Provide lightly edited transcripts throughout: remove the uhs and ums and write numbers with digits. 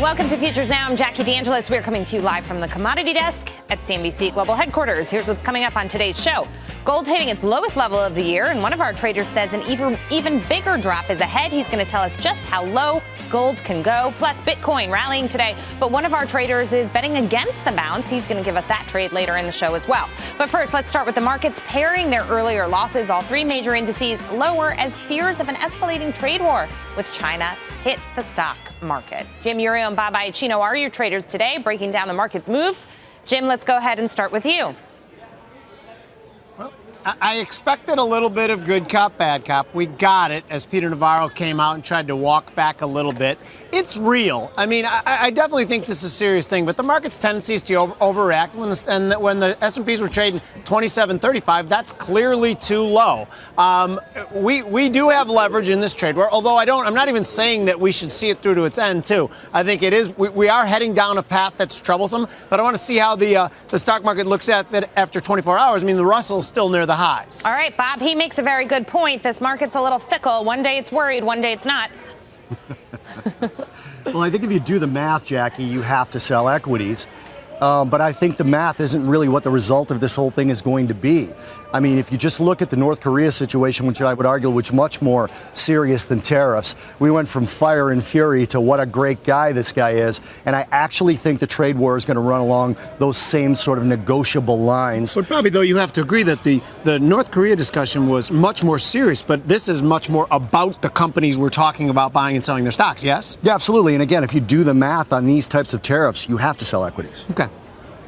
Welcome to Futures Now. I'm Jackie DeAngelis. We're coming to you live from the commodity desk at CNBC Global Headquarters. Here's what's coming up on today's show. Gold hitting its lowest level of the year, and one of our traders says an even bigger drop is ahead. He's going to tell us just how low gold can go. Plus, Bitcoin rallying today, but one of our traders is betting against the bounce. He's going to give us that trade later in the show as well. But first, let's start with the markets pairing their earlier losses. All three major indices lower as fears of an escalating trade war with China hit the stock market. Jim Urio and Bob Iacchino are your traders today, breaking down the market's moves. Jim, let's go ahead and start with you. I expected a little bit of good cop, bad cop. We got it as Peter Navarro came out and tried to walk back a little bit. It's real. I mean, I definitely think this is a serious thing, but the market's tendency is to overreact. When the S&Ps were trading 27.35, that's clearly too low. We do have leverage in this trade, although I'm not even saying that we should see it through to its end, too. I think it is. We are heading down a path that's troublesome, but I want to see how the stock market looks at it after 24 hours. I mean, the Russell's still near the highs. All right, Bob, he makes a very good point. This market's a little fickle. One day it's worried, one day it's not. Well, I think if you do the math, Jackie, you have to sell equities. But I think the math isn't really what the result of this whole thing is going to be. I mean, if you just look at the North Korea situation, which I would argue is much more serious than tariffs, we went from fire and fury to what a great guy this guy is. And I actually think the trade war is going to run along those same sort of negotiable lines. But probably, though, you have to agree that the North Korea discussion was much more serious, but this is much more about the companies we're talking about buying and selling their stocks, yes? Yeah, absolutely. And again, if you do the math on these types of tariffs, you have to sell equities. Okay.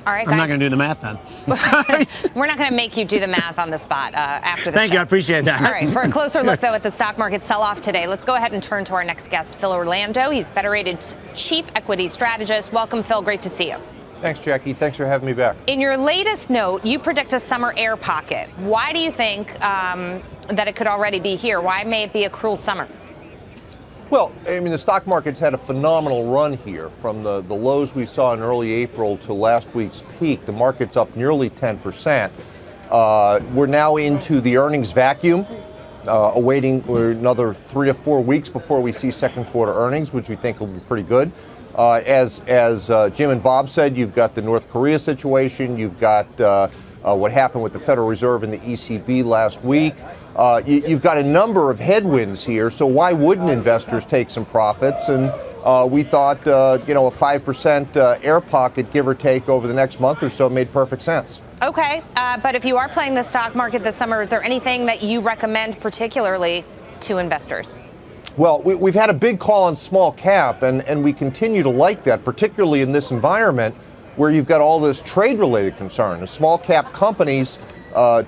All right, guys. I'm not going to do the math then. We're not going to make you do the math on the spot after the Thank show. you. I appreciate that. All right. For a closer look, though, at the stock market sell-off today, let's go ahead and turn to our next guest, Phil Orlando. He's Federated Chief Equity Strategist. Welcome, Phil. Great to see you. Thanks, Jackie. Thanks for having me back. In your latest note, you predict a summer air pocket. Why do you think that it could already be here? Why may it be a cruel summer? Well, I mean, the stock market's had a phenomenal run here from the lows we saw in early April to last week's peak. The market's up nearly 10%. We're now into the earnings vacuum, awaiting another 3 to 4 weeks before we see second quarter earnings, which we think will be pretty good. As Jim and Bob said, you've got the North Korea situation. You've got what happened with the Federal Reserve and the ECB last week. You've got a number of headwinds here, so why wouldn't investors take some profits? And we thought, a 5% air pocket, give or take, over the next month or so made perfect sense. Okay, but if you are playing the stock market this summer, is there anything that you recommend particularly to investors? Well, we've had a big call on small cap, and we continue to like that, particularly in this environment where you've got all this trade-related concern. The small cap companies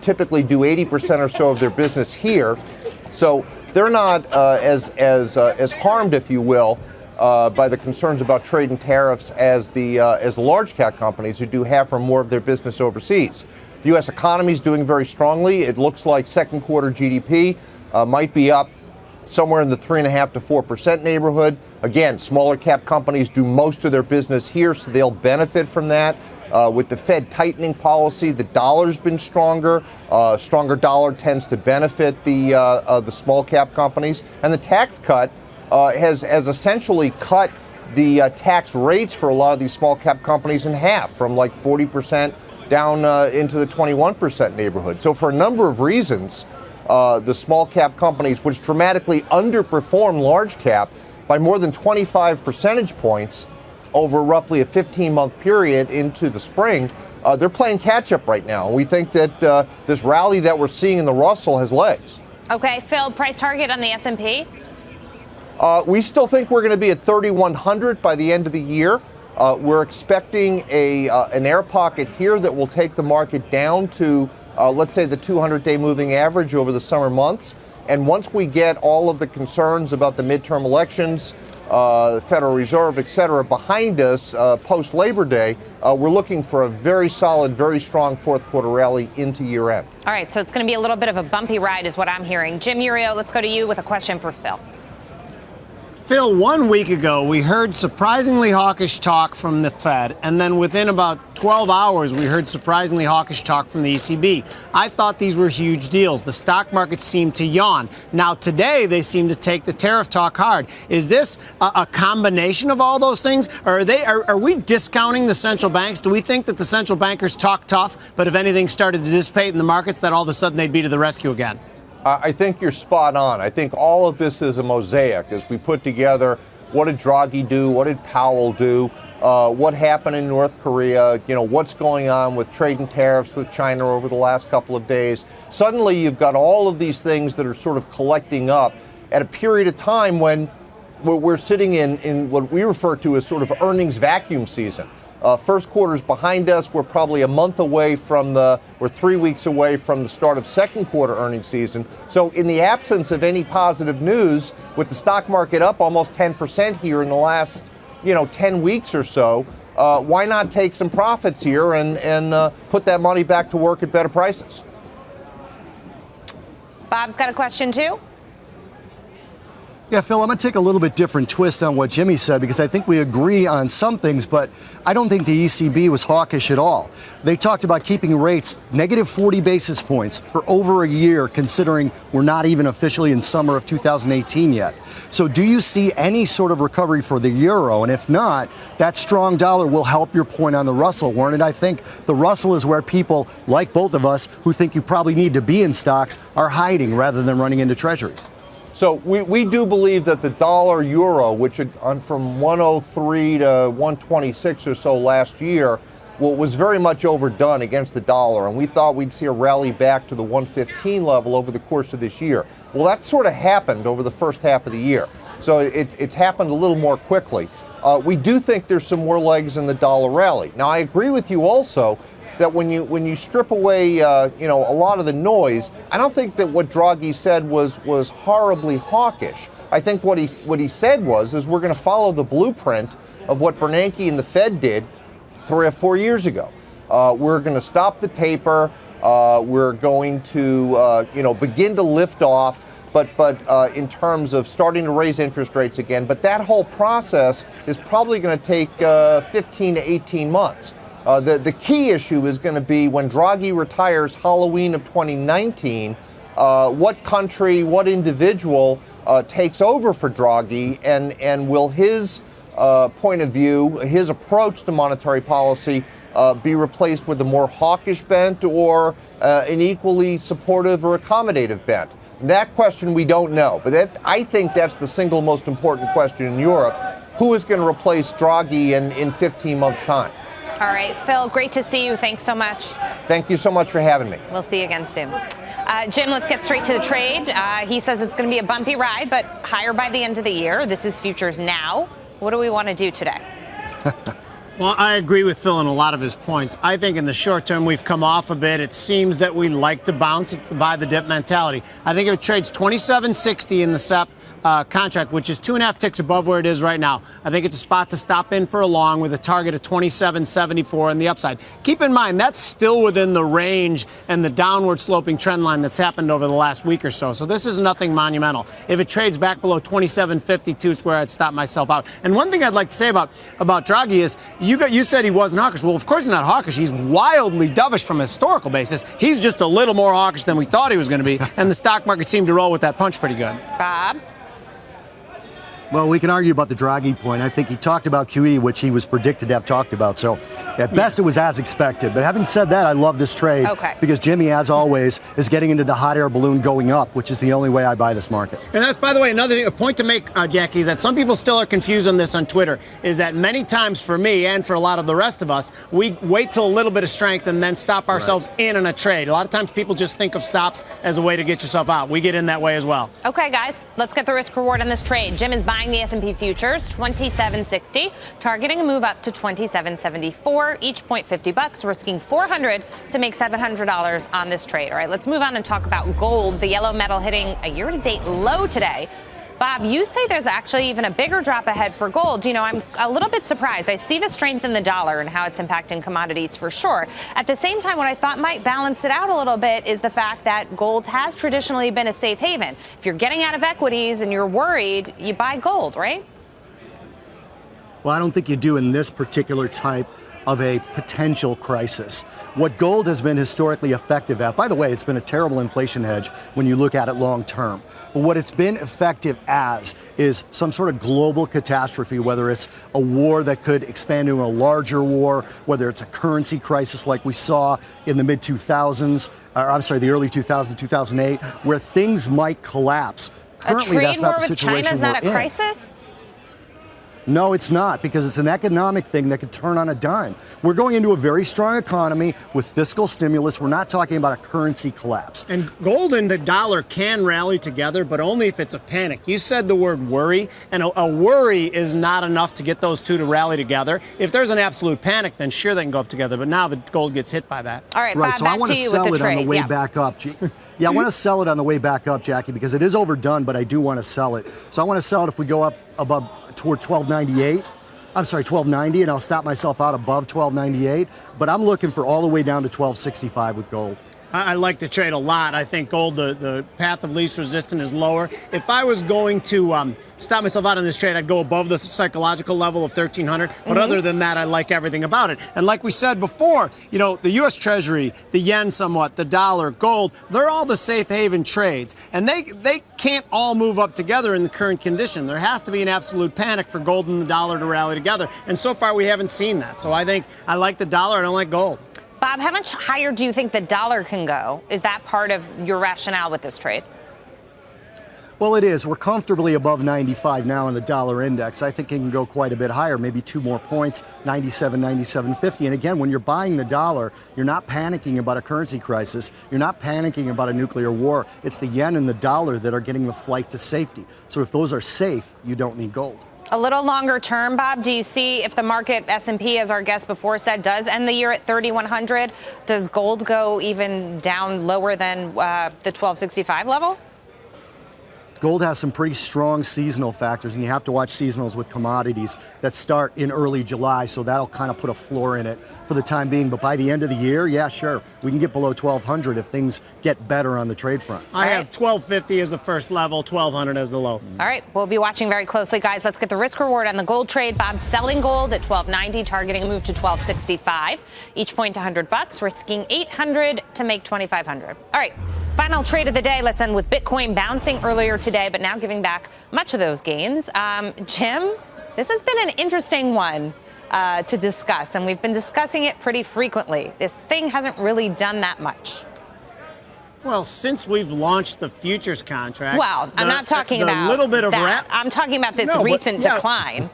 typically do 80% or so of their business here, so they're not as harmed, if you will, by the concerns about trade and tariffs as the large cap companies who do half or more of their business overseas. The U.S. economy is doing very strongly. It looks like second quarter GDP might be up somewhere in the 3.5% to 4% neighborhood. Again, smaller cap companies do most of their business here, so they'll benefit from that. With the Fed tightening policy, the dollar's been stronger. Stronger dollar tends to benefit the small cap companies. And the tax cut has essentially cut the tax rates for a lot of these small cap companies in half, from like 40% down into the 21% neighborhood. So for a number of reasons, the small cap companies, which dramatically underperform large cap by more than 25 percentage points over roughly a 15-month period into the spring, they're playing catch-up right now. We think that this rally that we're seeing in the Russell has legs. Okay, Phil, price target on the S&P? We still think we're going to be at 3,100 by the end of the year. We're expecting an air pocket here that will take the market down to, let's say, the 200-day moving average over the summer months. And once we get all of the concerns about the midterm elections, the Federal Reserve, et cetera, behind us post-Labor Day, we're looking for a very solid, very strong fourth quarter rally into year end. All right, so it's going to be a little bit of a bumpy ride is what I'm hearing. Jim Urio, let's go to you with a question for Phil. Phil, 1 week ago, we heard surprisingly hawkish talk from the Fed, and then within about 12 hours, we heard surprisingly hawkish talk from the ECB. I thought these were huge deals. The stock market seemed to yawn. Now, today, they seem to take the tariff talk hard. Is this a combination of all those things? Or are we discounting the central banks? Do we think that the central bankers talk tough, but if anything started to dissipate in the markets, that all of a sudden they'd be to the rescue again? I think you're spot on. I think all of this is a mosaic as we put together what did Draghi do, what did Powell do, what happened in North Korea, what's going on with trade and tariffs with China over the last couple of days. Suddenly you've got all of these things that are sort of collecting up at a period of time when we're sitting in what we refer to as sort of earnings vacuum season. First quarter's behind us. We're probably a month away we're 3 weeks away from the start of second quarter earnings season. So in the absence of any positive news, with the stock market up almost 10% here in the last, 10 weeks or so, why not take some profits here and put that money back to work at better prices? Bob's got a question too. Yeah, Phil, I'm going to take a little bit different twist on what Jimmy said because I think we agree on some things, but I don't think the ECB was hawkish at all. They talked about keeping rates negative 40 basis points for over a year, considering we're not even officially in summer of 2018 yet. So do you see any sort of recovery for the euro? And if not, that strong dollar will help your point on the Russell, Warren. And I think the Russell is where people, like both of us, who think you probably need to be in stocks, are hiding rather than running into treasuries. So we do believe that the dollar euro, which had gone from 103 to 126 or so last year, was very much overdone against the dollar. And we thought we'd see a rally back to the 115 level over the course of this year. Well, that sort of happened over the first half of the year. So it's happened a little more quickly. We do think there's some more legs in the dollar rally. Now, I agree with you also that when you strip away a lot of the noise, I don't think that what Draghi said was horribly hawkish. I think what he said is we're going to follow the blueprint of what Bernanke and the Fed did 3 or 4 years ago. We're going to stop the taper. We're going to begin to lift off. But in terms of starting to raise interest rates again, but that whole process is probably going to take 15 to 18 months. The key issue is going to be when Draghi retires Halloween of 2019, what country, what individual takes over for Draghi, and will his point of view, his approach to monetary policy be replaced with a more hawkish bent or an equally supportive or accommodative bent? That question we don't know, but I think that's the single most important question in Europe. Who is going to replace Draghi in 15 months' time? All right, Phil, great to see you. Thanks so much. Thank you so much for having me. We'll see you again soon. Jim, let's get straight to the trade. He says it's going to be a bumpy ride, but higher by the end of the year. This is futures now. What do we want to do today? Well, I agree with Phil on a lot of his points. I think in the short term, we've come off a bit. It seems that we like to bounce. It's the buy the dip mentality. I think it trades 27.60 in the SEP contract, which is 2.5 ticks above where it is right now. I think it's a spot to stop in for a long with a target of 27.74 on the upside. Keep in mind, that's still within the range and the downward sloping trend line that's happened over the last week or so. So this is nothing monumental. If it trades back below 27.52, it's where I'd stop myself out. And one thing I'd like to say about Draghi is you said he wasn't hawkish. Well, of course he's not hawkish. He's wildly dovish from a historical basis. He's just a little more hawkish than we thought he was going to be. And the stock market seemed to roll with that punch pretty good. Bob? Well, we can argue about the Draghi point. I think he talked about QE, which he was predicted to have talked about. So at best, it was as expected. But having said that, I love this trade because Jimmy, as always, is getting into the hot air balloon going up, which is the only way I buy this market. And that's, by the way, another point to make, Jackie, is that some people still are confused on this on Twitter, is that many times for me and for a lot of the rest of us, we wait till a little bit of strength and then stop ourselves in a trade. A lot of times people just think of stops as a way to get yourself out. We get in that way as well. Okay, guys, let's get the risk reward on this trade. Jim is buying the S&P futures, 27.60, targeting a move up to 27.74, each point $50, risking $400 to make $700 on this trade. All right, let's move on and talk about gold. The yellow metal hitting a year-to-date low today. Bob, you say there's actually even a bigger drop ahead for gold. You know, I'm a little bit surprised. I see the strength in the dollar and how it's impacting commodities for sure. At the same time, what I thought might balance it out a little bit is the fact that gold has traditionally been a safe haven. If you're getting out of equities and you're worried, you buy gold, right? Well, I don't think you do in this particular type of a potential crisis. What gold has been historically effective at, by the way, it's been a terrible inflation hedge when you look at it long term. But what it's been effective as is some sort of global catastrophe, whether it's a war that could expand into a larger war, whether it's a currency crisis like we saw in the mid-2000s, or I'm sorry, the early 2000s, 2008, where things might collapse. Currently, that's not the situation we're in. A trade war with China is not a crisis? No, it's not, because it's an economic thing that could turn on a dime. We're going into a very strong economy with fiscal stimulus. We're not talking about a currency collapse. And gold and the dollar can rally together, but only if it's a panic. You said the word worry, and a worry is not enough to get those two to rally together. If there's an absolute panic, then sure they can go up together, but now the gold gets hit by that. All right, Bob, back so I want to to you sell with the it on trade. the way back up. Yeah, I want to sell it on the way back up, Jackie, because it is overdone, but I do want to sell it. So I want to sell it if we go up above toward 1298. I'm sorry, 1290, and I'll stop myself out above 1298. But I'm looking for all the way down to 1265 with gold. I like the trade a lot. I think gold, the path of least resistance is lower. If I was going to stop myself out on this trade, I'd go above the psychological level of 1300. But other than that, I like everything about it. And like we said before, you know, the U.S. Treasury, the yen somewhat, the dollar, gold, they're all the safe haven trades. And they can't all move up together in the current condition. There has to be an absolute panic for gold and the dollar to rally together. And so far, we haven't seen that. So I think I like the dollar. I don't like gold. Bob, how much higher do you think the dollar can go? Is that part of your rationale with this trade? Well, it is. We're comfortably above 95 now in the dollar index. I think it can go quite a bit higher, maybe 2 more points, 97, 97.50. And again, when you're buying the dollar, you're not panicking about a currency crisis. You're not panicking about a nuclear war. It's the yen and the dollar that are getting the flight to safety. So if those are safe, you don't need gold. A little longer term, Bob, do you see if the market, S&P, as our guest before said, does end the year at 3,100, does gold go even down lower than the 1265 level? Gold has some pretty strong seasonal factors, and you have to watch seasonals with commodities that start in early July, so that'll kind of put a floor in it for the time being. But by the end of the year, yeah, sure, we can get below 1,200 if things get better on the trade front. I have 1,250 as the first level, 1,200 as the low. All right, we'll be watching very closely, guys. Let's get the risk reward on the gold trade. Bob selling gold at 1,290, targeting a move to 1,265. Each point $100, risking 800 to make 2,500. All right. Final trade of the day. Let's end with Bitcoin bouncing earlier today, but now giving back much of those gains. Jim, this has been an interesting one to discuss, and we've been discussing it pretty frequently. This thing hasn't really done that much. Well, since we've launched the futures contract. Well, I'm not talking about little bit of that. I'm talking about this recent decline.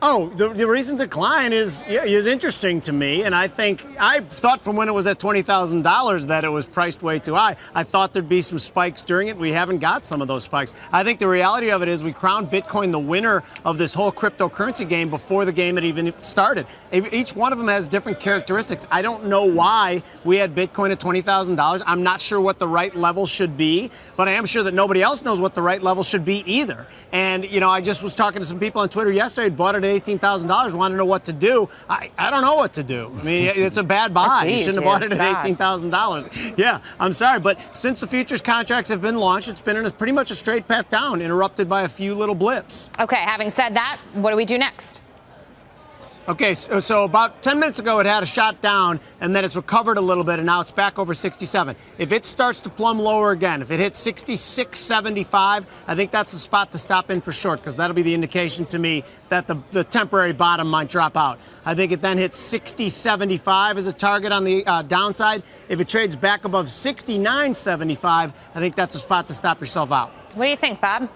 Oh, the recent decline is interesting to me, and I thought from when it was at $20,000 that it was priced way too high. I thought there'd be some spikes during it. We haven't got some of those spikes. I think the reality of it is we crowned Bitcoin the winner of this whole cryptocurrency game before the game had even started. Each one of them has different characteristics. I don't know why we had Bitcoin at $20,000. I'm not sure what the right level should be, but I am sure that nobody else knows what the right level should be either. And, you know, I just was talking to some people on Twitter yesterday, bought it at $18,000, wanted to know what to do. I don't know what to do. I mean, it's a bad buy. You shouldn't have bought it at $18,000. Yeah, I'm sorry. But since the futures contracts have been launched, it's been in pretty much a straight path down, interrupted by a few little blips. Okay, having said that, what do we do next? Okay, so about 10 minutes ago, it had a shot down, and then it's recovered a little bit, and now it's back over 67. If it starts to plumb lower again, if it hits 66.75, I think that's the spot to stop in for short, because that'll be the indication to me that the temporary bottom might drop out. I think it then hits 60.75 as a target on the downside. If it trades back above 69.75, I think that's a spot to stop yourself out. What do you think, Bob?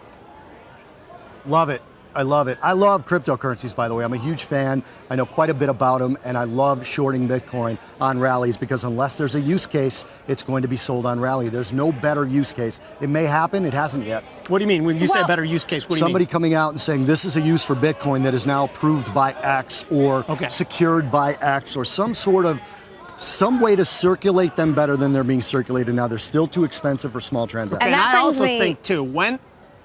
Love it. I love it. I love cryptocurrencies, by the way. I'm a huge fan. I know quite a bit about them, and I love shorting Bitcoin on rallies because unless there's a use case, it's going to be sold on rally. There's no better use case. It may happen. It hasn't yet. What do you mean? When you say better use case, what do you mean? Somebody coming out and saying this is a use for Bitcoin that is now approved by X or secured by X or some way to circulate them better than they're being circulated now. They're still too expensive for small transactions. And I also think, too,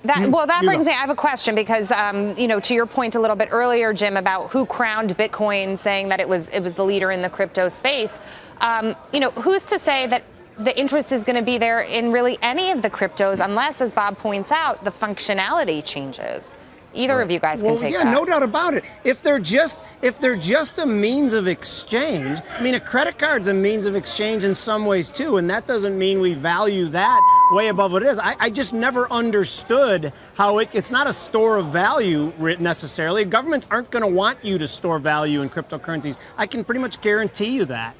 That brings me, I have a question because, to your point a little bit earlier, Jim, about who crowned Bitcoin, saying that it was the leader in the crypto space. Who's to say that the interest is going to be there in really any of the cryptos unless, as Bob points out, the functionality changes? Either of you guys can take that. No doubt about it. If they're just a means of exchange, I mean, a credit card's a means of exchange in some ways too, and that doesn't mean we value that way above what it is. I just never understood how it's not a store of value necessarily. Governments aren't going to want you to store value in cryptocurrencies. I can pretty much guarantee you that.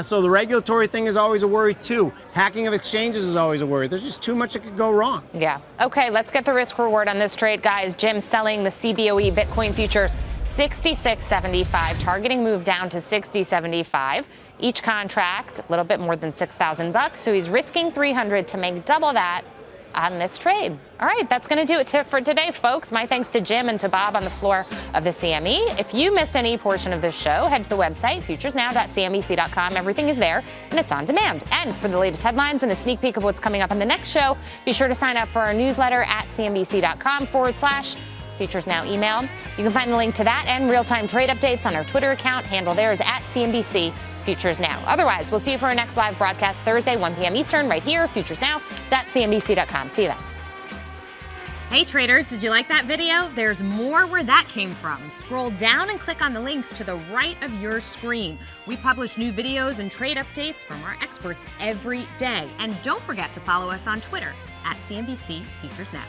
So the regulatory thing is always a worry too. Hacking of exchanges is always a worry. There's just too much that could go wrong. Yeah. Okay, let's get the risk reward on this trade, guys. Jim selling the CBOE Bitcoin futures 66.75, targeting move down to 60.75. Each contract a little bit more than $6,000, so he's risking 300 to make double that on this trade. All right, that's going to do it for today, folks. My thanks to Jim and to Bob on the floor of the CME. If you missed any portion of this show, head to the website, futuresnow.cnbc.com. Everything is there, and it's on demand. And for the latest headlines and a sneak peek of what's coming up on the next show, be sure to sign up for our newsletter at cnbc.com/Futures Now email. You can find the link to that and real-time trade updates on our Twitter account. Handle there is at CNBC Futures Now. Otherwise, we'll see you for our next live broadcast Thursday, 1 p.m. Eastern, right here, futuresnow.cnbc.com. See you then. Hey traders, did you like that video? There's more where that came from. Scroll down and click on the links to the right of your screen. We publish new videos and trade updates from our experts every day. And don't forget to follow us on Twitter at CNBC Futures Now.